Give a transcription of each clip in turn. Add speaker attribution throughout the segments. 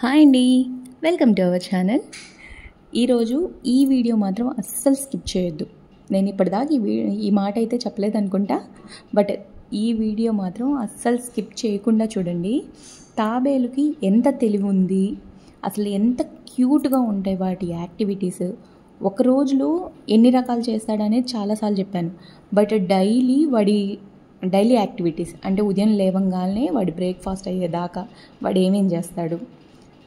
Speaker 1: Hi అండి, welcome to our channel. ఈరోజు ఈ వీడియో మాత్రం అస్సలు స్కిప్ చేయొద్దు. నేను ఇప్పటిదాకా ఈ మాట అయితే చెప్పలేదు అనుకుంటా, బట్ ఈ వీడియో మాత్రం అస్సలు స్కిప్ చేయకుండా చూడండి. తాబేలుకి ఎంత తెలివి ఉంది, అసలు ఎంత క్యూట్గా ఉంటాయి వాటి యాక్టివిటీస్. ఒక రోజులో ఎన్ని రకాలు చేస్తాడనేది చాలాసార్లు చెప్పాను. బట్ డైలీ యాక్టివిటీస్ అంటే ఉదయం లేవంగానే వాడి బ్రేక్ఫాస్ట్ అయ్యేదాకా వాడు ఏమేం చేస్తాడు,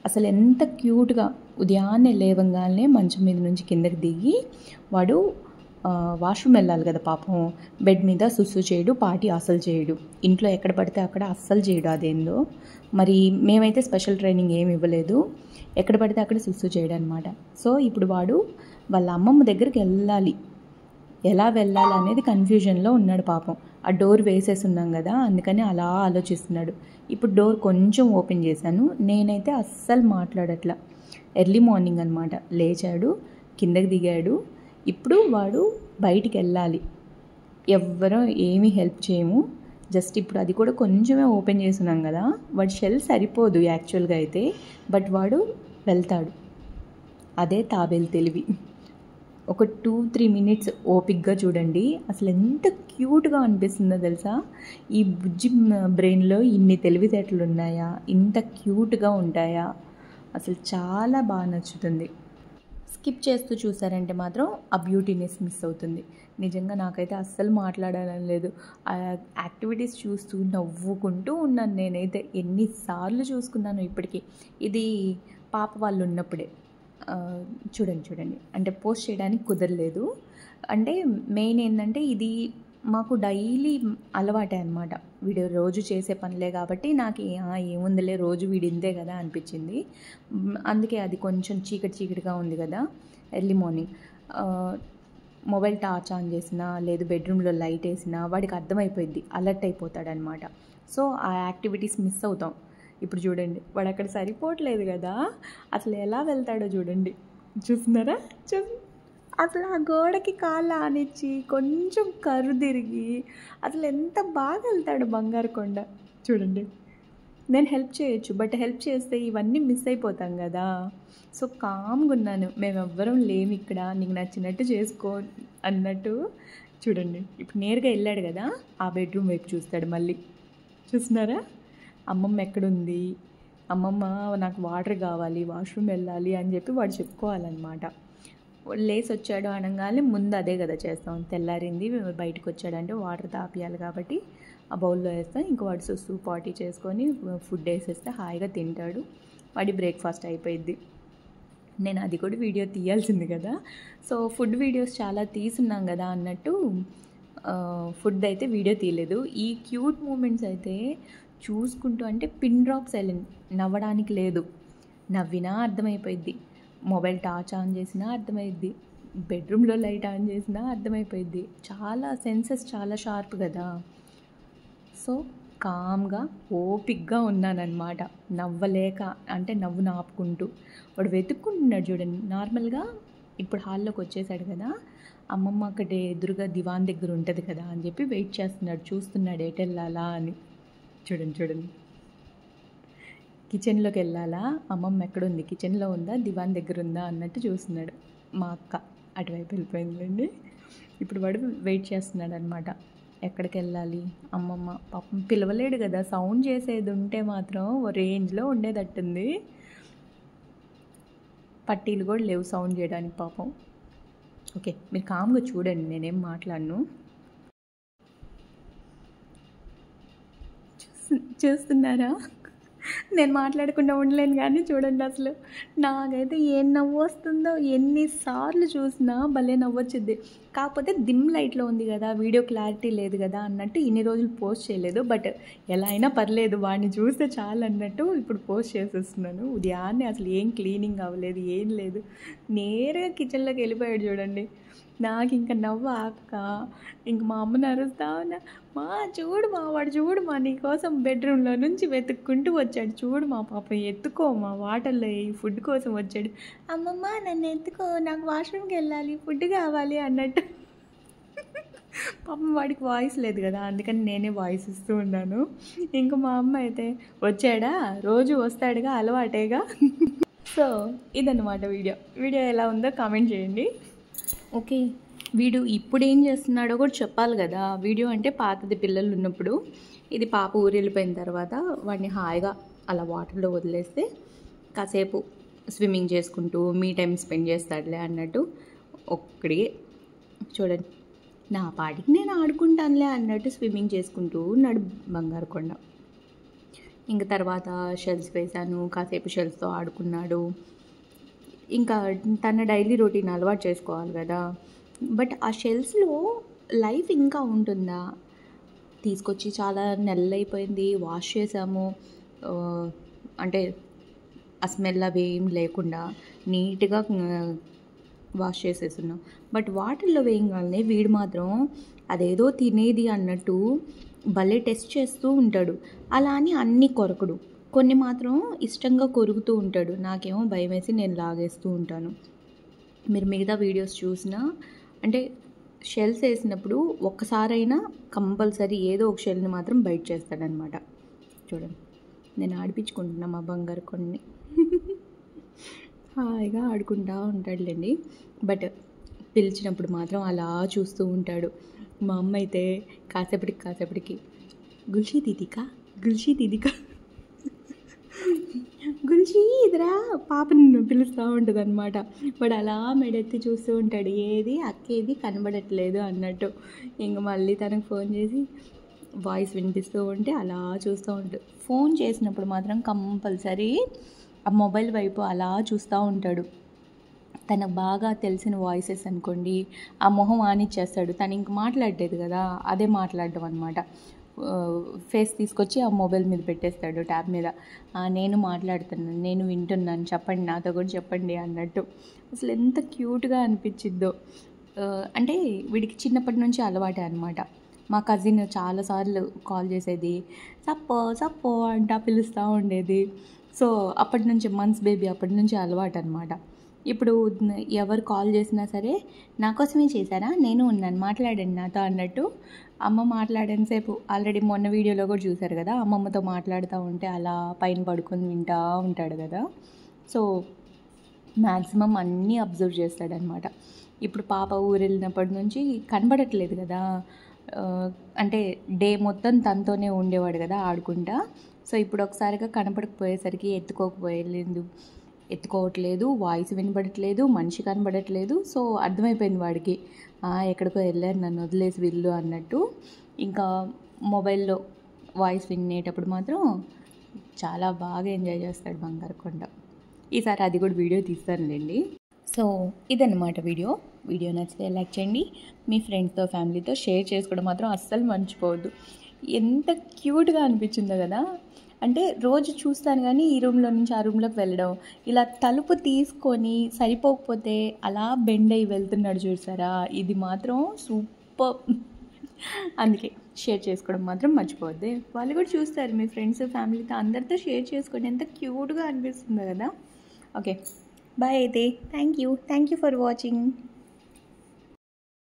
Speaker 1: అసలు ఎంత క్యూట్గా ఉదయాన్నే లేవంగానే మంచం మీద నుంచి కిందకి దిగి వాడు వాష్రూమ్ వెళ్ళాలి కదా పాపం. బెడ్ మీద సుస్సు చేయడు, పాటి అస్సలు చేయడు, ఇంట్లో ఎక్కడ పడితే అక్కడ అస్సలు చేయడు. అదేందో మరి మేమైతే స్పెషల్ ట్రైనింగ్ ఏమి ఇవ్వలేదు, ఎక్కడ పడితే అక్కడ సుస్సు చేయడు అనమాట. సో ఇప్పుడు వాడు వాళ్ళ అమ్మమ్మ దగ్గరికి వెళ్ళాలి, ఎలా వెళ్ళాలి అనేది కన్ఫ్యూజన్లో ఉన్నాడు పాపం. ఆ డోర్ వేసేసి ఉన్నాం కదా, అందుకని అలా ఆలోచిస్తున్నాడు. ఇప్పుడు డోర్ కొంచెం ఓపెన్ చేశాను, నేనైతే అస్సలు మాట్లాడట్లా. ఎర్లీ మార్నింగ్ అనమాట, లేచాడు, కిందకి దిగాడు. ఇప్పుడు వాడు బయటికి వెళ్ళాలి, ఎవ్వరూ ఏమీ హెల్ప్ చేయము. జస్ట్ ఇప్పుడు అది కూడా కొంచెమే ఓపెన్ చేస్తున్నాం కదా, వాడి షెల్ సరిపోదు యాక్చువల్గా అయితే, బట్ వాడు వెళ్తాడు. అదే తాబేలు తెలివి. ఒక 2-3 మినిట్స్ ఓపిక్గా చూడండి, అసలు ఎంత క్యూట్గా అనిపిస్తుందో తెలుసా. ఈ బుజ్జి బ్రెయిన్లో ఇన్ని తెలివితేటలు ఉన్నాయా, ఇంత క్యూట్గా ఉంటాయా, అసలు చాలా బాగా నచ్చుతుంది. స్కిప్ చేస్తూ చూసారంటే మాత్రం ఆ బ్యూటీనెస్ మిస్ అవుతుంది. నిజంగా నాకైతే అస్సలు మాట్లాడాలని లేదు. ఆ యాక్టివిటీస్ చూస్తూ నవ్వుకుంటూ ఉన్నాను. నేనైతే ఎన్నిసార్లు చూసుకున్నాను ఇప్పటికీ. ఇది పాప వాళ్ళు ఉన్నప్పుడే. చూడండి అంటే పోస్ట్ చేయడానికి కుదరలేదు. అంటే మెయిన్ ఏంటంటే ఇది మాకు డైలీ అలవాటే అనమాట. వీడు రోజు చేసే పనులే కాబట్టి నాకు ఏముందిలే రోజు వీడిందే కదా అనిపించింది. అందుకే అది కొంచెం చీకటిగా ఉంది కదా, early morning mobile torch on చేసినా లేదు బెడ్రూమ్లో లైట్ వేసినా వాడికి అర్థమైపోయింది, అలర్ట్ అయిపోతాడనమాట. సో ఆ యాక్టివిటీస్ మిస్ అవుతాం. ఇప్పుడు చూడండి, వాడు అక్కడ సరిపోవట్లేదు కదా, అసలు ఎలా వెళ్తాడో చూడండి. చూస్తున్నారా? అసలు ఆ గోడకి కాళ్ళు ఆనిచ్చి కొంచెం కర్రు తిరిగి అసలు ఎంత బాగా వెళ్తాడు బంగారు కొండ. చూడండి, నేను హెల్ప్ చేయొచ్చు, బట్ హెల్ప్ చేస్తే ఇవన్నీ మిస్ అయిపోతాం కదా. సో కామ్గా ఉన్నాను, మేమెవ్వరం లేము ఇక్కడ, నీకు నచ్చినట్టు చేసుకో అన్నట్టు. చూడండి, ఇప్పుడు నేరుగా వెళ్ళాడు కదా, ఆ బెడ్రూమ్ వైపు చూస్తాడు మళ్ళీ. చూస్తున్నారా? అమ్మమ్మ ఎక్కడుంది, అమ్మమ్మ నాకు వాటర్ కావాలి, వాష్రూమ్ వెళ్ళాలి అని చెప్పి వాడు చెప్పుకోవాలన్నమాట. లేసి వచ్చాడు అనగానే ముందు అదే కదా చేస్తాం. తెల్లారింది బయటకు వచ్చాడంటే వాటర్ తాపియాలి కాబట్టి ఆ బౌల్లో వేస్తాం. ఇంక వాడు సుస్సు పాటీ చేసుకొని ఫుడ్ వేసేస్తే హాయిగా తింటాడు, వాడి బ్రేక్ఫాస్ట్ అయిపోయిద్ది. నేను అది కూడా వీడియో తీయాల్సింది కదా. సో ఫుడ్ వీడియోస్ చాలా తీసున్నాం కదా అన్నట్టు ఫుడ్ అయితే వీడియో తీయలేదు. ఈ క్యూట్ మూమెంట్స్ అయితే చూసుకుంటూ అంటే పిన్ డ్రాప్ సైలెంట్, నవ్వడానికి లేదు, నవ్వినా అర్థమైపోయిద్ది, మొబైల్ టార్చ్ ఆన్ చేసినా అర్థమైద్ది, బెడ్రూమ్లో లైట్ ఆన్ చేసినా అర్థమైపోయిద్ది. చాలా సెన్సెస్ చాలా షార్ప్ కదా. సో కామ్గా ఓపిక్గా ఉన్నానన్నమాట, నవ్వలేక అంటే నవ్వును ఆపుకుంటూ. వాడు వెతుక్కుంటున్నాడు చూడండి. నార్మల్గా ఇప్పుడు హాల్లోకి వచ్చేసాడు కదా, అమ్మమ్మ అక్కడే ఎదురుగా దివాన్ దగ్గర ఉంటుంది కదా అని చెప్పి వెయిట్ చేస్తున్నాడు, చూస్తున్నాడు ఎటు వెళ్ళాలా అని. చూడండి, కిచెన్లోకి వెళ్ళాలా, అమ్మమ్మ ఎక్కడుంది, కిచెన్లో ఉందా దివాన్ దగ్గర ఉందా అన్నట్టు చూస్తున్నాడు. మా అక్క అటువైపు వెళ్ళిపోయిందండి. ఇప్పుడు వాడు వెయిట్ చేస్తున్నాడు అనమాట, ఎక్కడికి వెళ్ళాలి. అమ్మమ్మ పాపం పిలవలేడు కదా, సౌండ్ చేసేది ఉంటే మాత్రం ఓ రేంజ్లో ఉండేటట్టుంది. పట్టీలు కూడా లేవు సౌండ్ చేయడానికి పాపం. ఓకే, మీరు కామ్గా చూడండి, నేనేం మాట్లాడను. చూస్తున్నారా? నేను మాట్లాడకుండా ఉండలేను కానీ చూడండి, అసలు నాకైతే ఏం నవ్వు వస్తుందో. ఎన్నిసార్లు చూసినా భలే నవ్వొచ్చుద్ది. కాకపోతే డిమ్ లైట్లో ఉంది కదా, వీడియో క్లారిటీ లేదు కదా అన్నట్టు ఇన్ని రోజులు పోస్ట్ చేయలేదు. బట్ ఎలా అయినా పర్లేదు, వాడిని చూస్తే చాలు అన్నట్టు ఇప్పుడు పోస్ట్ చేసేస్తున్నాను. ఉదయాన్నే అసలు ఏం క్లీనింగ్ అవ్వలేదు, ఏం లేదు, నేరుగా కిచెన్లోకి వెళ్ళిపోయాడు చూడండి. నాకు ఇంకా నవ్వు ఆక ఇంక మా అమ్మని అరుస్తా ఉన్నా, మా వాడు చూడు మా నీకోసం బెడ్రూమ్లో నుంచి వెతుక్కుంటూ వచ్చాడు, చూడు మా పాప ఎత్తుకో, మా వాటర్లో ఈ ఫుడ్ కోసం వచ్చాడు. అమ్మమ్మ నన్ను ఎత్తుకో, నాకు వాష్రూమ్కి వెళ్ళాలి, ఫుడ్ కావాలి అన్నట్టు పాపం వాడికి వాయిస్ లేదు కదా, అందుకని నేనే వాయిస్ ఇస్తూ ఉన్నాను. ఇంకా మా అమ్మ అయితే వచ్చాడా, రోజు వస్తాడుగా, అలవాటేగా. సో ఇదన్నమాట వీడియో ఎలా ఉందో కామెంట్ చేయండి. ఓకే, వీడు ఇప్పుడు ఏం చేస్తున్నాడో కూడా చెప్పాలి కదా. వీడియో అంటే పాతది పిల్లలు ఉన్నప్పుడు, ఇది పాప ఊరు వెళ్ళిపోయిన తర్వాత వాడిని హాయిగా అలా వాటర్లో వదిలేస్తే కాసేపు స్విమ్మింగ్ చేసుకుంటూ మీ టైం స్పెండ్ చేస్తాడులే అన్నట్టు ఒక్కడి చూడండి, నా పాటికి నేను ఆడుకుంటానులే అన్నట్టు స్విమ్మింగ్ చేసుకుంటూ ఉన్నాడు బంగారు కొండ. ఇంకా తర్వాత షెల్స్ వేసాను, కాసేపు షెల్స్తో ఆడుకున్నాడు. ఇంకా తన డైలీ రొటీన్ అలవాటు చేసుకోవాలి కదా. బట్ ఆ షెల్స్లో లైఫ్ ఇంకా ఉంటుందా? తీసుకొచ్చి చాలా నెలలైపోయింది, వాష్ చేసాము, అంటే ఆ స్మెల్ అవి ఏం లేకుండా నీట్గా వాష్ చేసేస్తున్నాం. బట్ వాటర్లో వేయగానే వీడు మాత్రం అదేదో తినేది అన్నట్టు భలే టెస్ట్ చేస్తూ ఉంటాడు. అలా అని అన్నీ కొరకడు, కొన్ని మాత్రం ఇష్టంగా కొరుకుతూ ఉంటాడు. నాకేమో భయం వేసి నేను లాగేస్తూ ఉంటాను. మీరు మిగతా వీడియోస్ చూసినా అంటే షెల్స్ వేసినప్పుడు ఒక్కసారైనా కంపల్సరీ ఏదో ఒక షెల్ని మాత్రం బయట చేస్తాడనమాట. చూడండి, నేను ఆడిపించుకుంటున్నా మా బంగారు కొన్ని. హాయిగా ఆడుకుంటూ ఉంటాడులేండి. బట్ పిలిచినప్పుడు మాత్రం అలా చూస్తూ ఉంటాడు. మా అమ్మ అయితే కాసేపటికి గుల్షీ దీదికా గుల్షీ ఇదిరా పాపని పిలుస్తూ ఉంటుంది అనమాట. వాడు అలా మెడెత్తి చూస్తూ ఉంటాడు, ఏది అక్కేది కనబడట్లేదు అన్నట్టు. ఇంక మళ్ళీ తనకు ఫోన్ చేసి వాయిస్ వినిపిస్తూ ఉంటే అలా చూస్తూ ఉంటాడు. ఫోన్ చేసినప్పుడు మాత్రం కంపల్సరీ ఆ మొబైల్ వైపు అలా చూస్తూ ఉంటాడు. తనకు బాగా తెలిసిన వాయిసెస్ అనుకోండి, ఆ మొహం ఆనిచ్చేస్తాడు. తను ఇంక మాట్లాడలేదు కదా, అదే మాట్లాడడం అనమాట. ఫేస్ తీసుకొచ్చి ఆ మొబైల్ మీద పెట్టేస్తాడు, ట్యాబ్ మీద. నేను మాట్లాడుతున్నాను, నేను వింటున్నాను, చెప్పండి, నాతో కూడా చెప్పండి అన్నట్టు. అసలు ఎంత క్యూట్గా అనిపించిద్దో. అంటే వీడికి చిన్నప్పటి నుంచి అలవాటే అనమాట. మా కజిన్ చాలాసార్లు కాల్ చేసేది, సప్పో అంటా పిలుస్తూ ఉండేది. సో అప్పటి నుంచి మంత్స్ బేబీ అప్పటి నుంచి అలవాటు అనమాట. ఇప్పుడు ఎవరు కాల్ చేసినా సరే నా కోసమే చేశారా, నేను ఉన్నాను, మాట్లాడండి నాతో అన్నట్టు. అమ్మ మాట్లాడేంతసేపు ఆల్రెడీ మొన్న వీడియోలో కూడా చూశారు కదా, అమ్మమ్మతో మాట్లాడుతూ ఉంటే అలా పైన పడుకొని వింటూ ఉంటాడు కదా. సో మ్యాక్సిమం అన్నీ అబ్జర్వ్ చేస్తాడనమాట. ఇప్పుడు పాప ఊరు వెళ్ళినప్పటి నుంచి కనబడట్లేదు కదా, అంటే డే మొత్తం తనతోనే ఉండేవాడు కదా ఆడుకుంటా. సో ఇప్పుడు ఒకసారిగా కనపడకపోయేసరికి ఎత్తుకోవట్లేదు, వాయిస్ వినబడట్లేదు, మనిషి కనబడట్లేదు. సో అర్థమైపోయింది వాడికి, ఎక్కడికో వెళ్ళారు నన్ను వదిలేసి వీళ్ళు అన్నట్టు. ఇంకా మొబైల్లో వాయిస్ వినేటప్పుడు మాత్రం చాలా బాగా ఎంజాయ్ చేస్తాడు బంగారు కొండ. ఈసారి అది కూడా వీడియో తీస్తానులేండి. సో ఇదన్నమాట వీడియో నచ్చితే లైక్ చేయండి, మీ ఫ్రెండ్స్తో ఫ్యామిలీతో షేర్ చేసుకోవడం మాత్రం అస్సలు మర్చిపోవద్దు. ఎంత క్యూట్గా అనిపించిందో కదా. అంటే రోజు చూస్తాను కానీ ఈ రూమ్లో నుంచి ఆ రూమ్లోకి వెళ్ళడం, ఇలా తలుపు తీసుకొని సరిపోకపోతే అలా బెండ్ అయ్యి వెళ్తున్నాడు చూసారా, ఇది మాత్రం సూపర్. అందుకే షేర్ చేసుకోవడం మాత్రం మర్చిపోవద్దు. వాళ్ళు కూడా చూస్తారు, మీ ఫ్రెండ్స్ ఫ్యామిలీతో అందరితో షేర్ చేసుకోండి, ఎంత క్యూట్గా అనిపిస్తుందో కదా. ఓకే, బాయ్ అయితే. Thank you for watching.